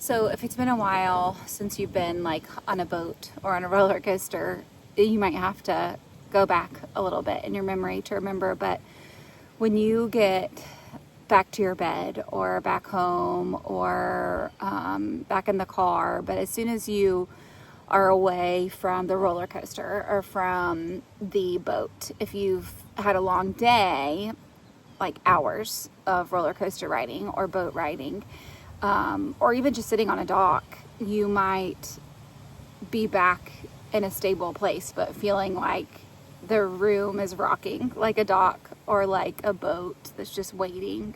So if it's been a while since you've been like on a boat or on a roller coaster, you might have to go back a little bit in your memory to remember. But when you get back to your bed or back home or back in the car, but as soon as you are away from the roller coaster or from the boat, if you've had a long day, like hours of roller coaster riding or boat riding, or even just sitting on a dock, you might be back in a stable place, but feeling like the room is rocking, like a dock or like a boat that's just waiting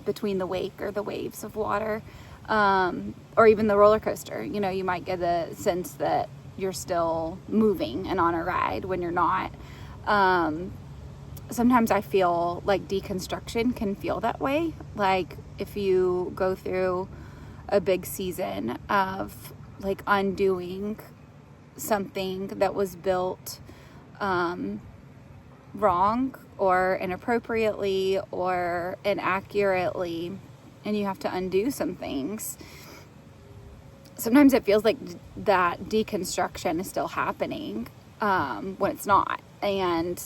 between the wake or the waves of water, or even the roller coaster. You know, you might get a sense that you're still moving and on a ride when you're not. Sometimes I feel like deconstruction can feel that way. Like if you go through a big season of like undoing something that was built wrong or inappropriately or inaccurately, and you have to undo some things. Sometimes it feels like that deconstruction is still happening when it's not. And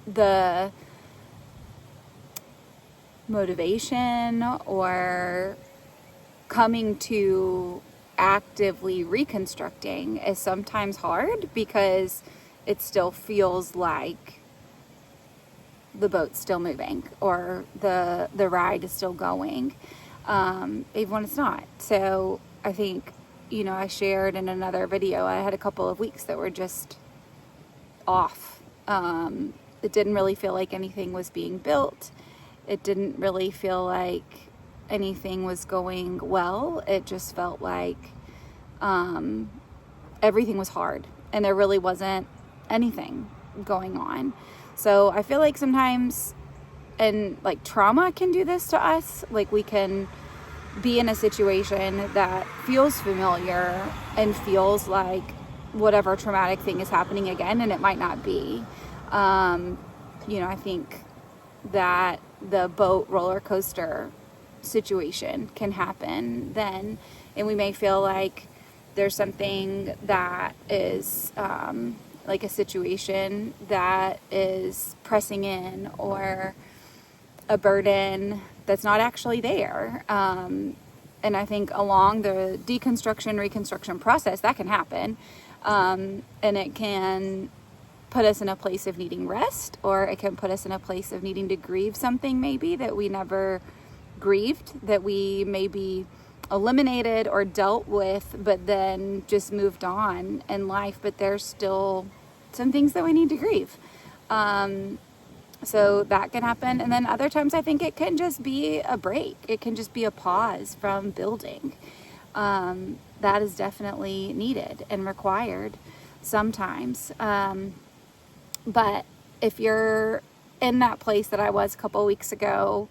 the motivation or coming to actively reconstructing is sometimes hard because it still feels like the boat's still moving or the ride is still going, even when it's not. So I think, you know, I shared in another video, I had a couple of weeks that were just off. It didn't really feel like anything was being built. It didn't really feel like anything was going well. It just felt like everything was hard and there really wasn't anything going on. So I feel like sometimes, and like trauma can do this to us, like we can be in a situation that feels familiar and feels like whatever traumatic thing is happening again, and it might not be. You know, I think that the boat roller coaster situation can happen then, and we may feel like there's something that is like a situation that is pressing in, or a burden that's not actually there. And I think along the deconstruction, reconstruction process, that can happen. And it can put us in a place of needing rest, or it can put us in a place of needing to grieve something maybe that we never grieved, that we maybe eliminated or dealt with, but then just moved on in life. But there's still some things that we need to grieve. So that can happen. And then other times I think it can just be a break. It can just be a pause from building. That is definitely needed and required sometimes. But if you're in that place that I was a couple of weeks ago,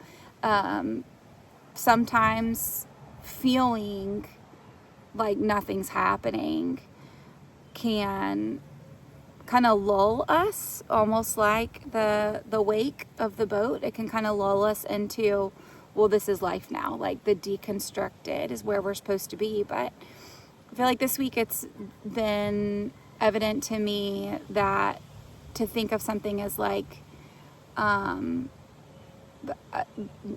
sometimes feeling like nothing's happening can kind of lull us, almost like the wake of the boat. It can kind of lull us into, well, this is life now. Like the deconstructed is where we're supposed to be. But I feel like this week it's been evident to me that to think of something as like,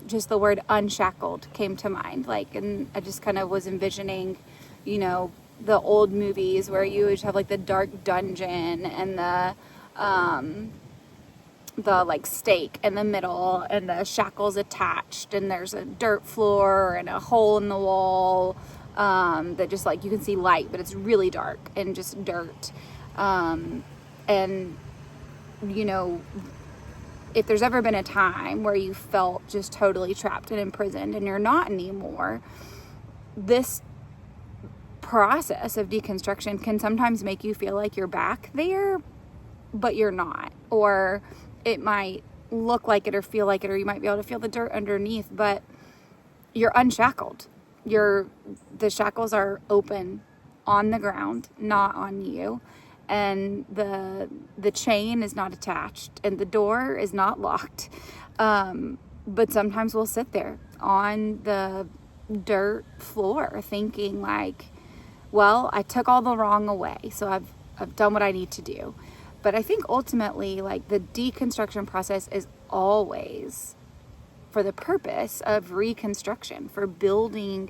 just the word unshackled came to mind. Like, and I just kind of was envisioning, you know, the old movies where you would have like the dark dungeon and the like stake in the middle and the shackles attached, and there's a dirt floor and a hole in the wall that just like you can see light, but it's really dark and just dirt. And you know, if there's ever been a time where you felt just totally trapped and imprisoned and you're not anymore, this process of deconstruction can sometimes make you feel like you're back there, but you're not. Or it might look like it or feel like it, or you might be able to feel the dirt underneath, but you're unshackled. The shackles are open on the ground, not on you. And the chain is not attached and the door is not locked. But sometimes we'll sit there on the dirt floor thinking like, well, I took all the wrong away, so I've done what I need to do. But I think ultimately, like, the deconstruction process is always for the purpose of reconstruction, for building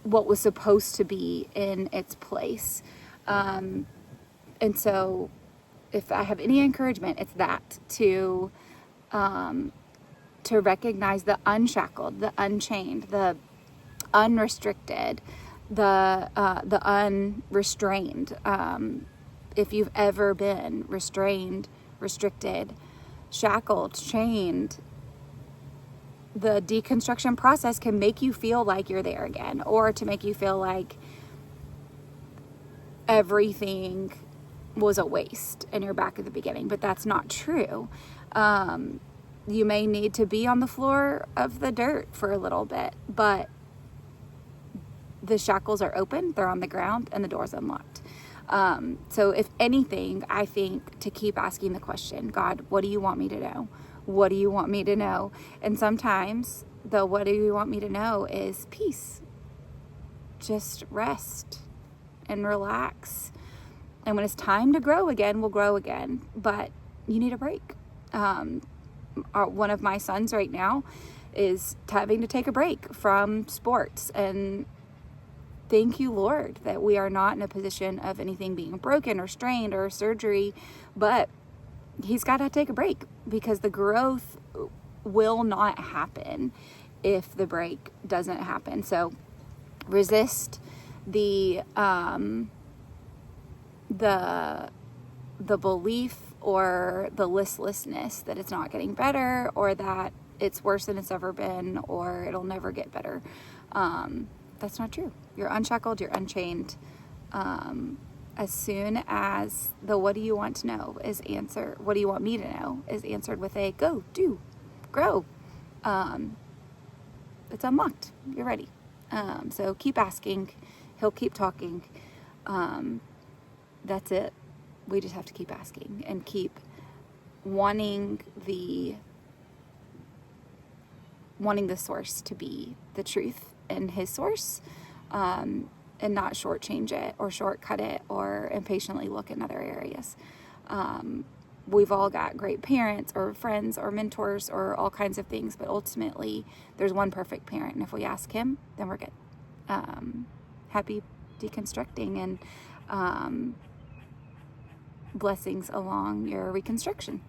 what was supposed to be in its place. And so if I have any encouragement, it's that to recognize the unshackled, the unchained, the unrestricted, the unrestrained. If you've ever been restrained, restricted, shackled, chained, the deconstruction process can make you feel like you're there again, or to make you feel like everything was a waste and you're back at the beginning. But that's not true. You may need to be on the floor of the dirt for a little bit, but the shackles are open, they're on the ground, and the door's unlocked. So if anything, I think to keep asking the question, God, what do you want me to know? What do you want me to know? And sometimes the what do you want me to know is peace. Just rest and relax. And when it's time to grow again, we'll grow again. But you need a break. One of my sons right now is having to take a break from sports. And thank you, Lord, that we are not in a position of anything being broken or strained or surgery, but he's got to take a break because the growth will not happen if the break doesn't happen. So resist the belief or the listlessness that it's not getting better, or that it's worse than it's ever been, or it'll never get better. That's not true. You're unshackled, you're unchained. As soon as the what do you want to know is answered, what do you want me to know is answered with a go, do, grow. It's unlocked. You're ready. So keep asking. He'll keep talking. That's it. We just have to keep asking and keep wanting the source to be the truth and his source, and not shortchange it or shortcut it or impatiently look in other areas. We've all got great parents or friends or mentors or all kinds of things, but ultimately there's one perfect parent, and if we ask him, then we're good. Happy deconstructing, and blessings along your reconstruction.